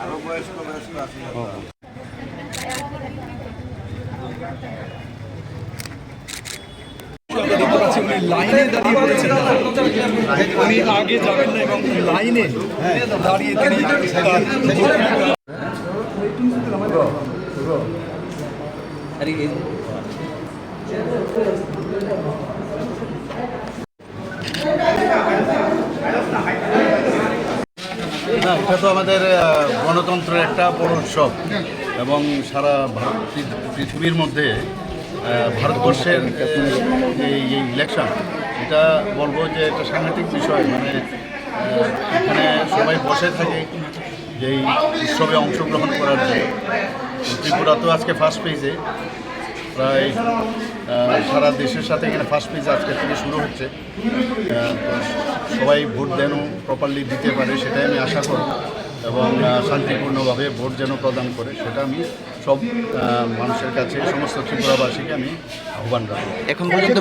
আরো বয়স্ক বয়স্ক আছে। লাইনে দাঁড়িয়ে পড়েছেন, উনি আগে যাবেন না এবং লাইনে দাঁড়িয়ে তিনি না, এটা তো আমাদের গণতন্ত্রের একটা বড় উৎসব এবং সারা পৃথিবীর মধ্যে ভারতবর্ষের এই ইলেকশন, এটা বলবো যে একটা সাংঘাতিক বিষয়। মানে এখানে সবাই বসে থাকে যে এই উৎসবে অংশগ্রহণ করার জন্য। ত্রিপুরা তো আজকে ফার্স্ট পেজে, প্রায় সারা দেশের সাথে এখানে ফার্স্ট পেজ আজকে থেকে শুরু হচ্ছে। সবাই ভোট যেন প্রপারলি দিতে পারে সেটাই আমি আশা করি এবং শান্তিপূর্ণভাবে ভোট যেন প্রদান করে সেটা আমি সব মানুষের কাছে, সমস্ত ত্রিপুরাবাসীকে আমি আহ্বান রাখি। এখন পর্যন্ত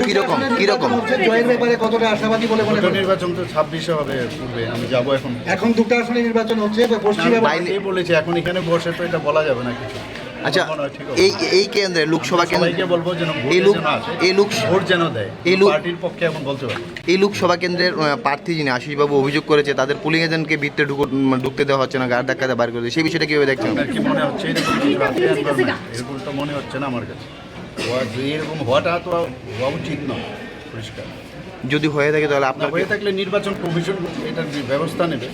কীরকম জয়ের ব্যাপারে কতটা আশাবাদী বলে মনে করেন? নির্বাচন তো 26-এ হবে, পূর্বে আমি যাবো। এখন দুটো আসনে নির্বাচন হচ্ছে, পশ্চিম বলেছে এখন এখানে বসে তো এটা বলা যাবে না কিছু। আচ্ছা, এই কেন্দ্রে লোকসভা কেন্দ্রে বলবো যেন ভোট যেন দেয়, পার্টির পক্ষে এখন বলতে পারি। এই লোকসভা কেন্দ্রের প্রার্থী যিনি আশিসবাবু অভিযোগ করেছে তাদের পুলিং এজেন্টকে ভিতরে ঢুকতে দেওয়া হচ্ছে না, গাড় ধাক্কাতে বার করে দেয়, সেই বিষয়টা কীভাবে দেখছেন? কি মনে হচ্ছে এরকম তো মনে হচ্ছে না আমার কাছে। এরকম হওয়াটা তো হওয়া উচিত নয়। পরিষ্কার যদি হয়ে থাকে তাহলে আপনার হয়ে থাকলে নির্বাচন কমিশন এটার ব্যবস্থা নেবে।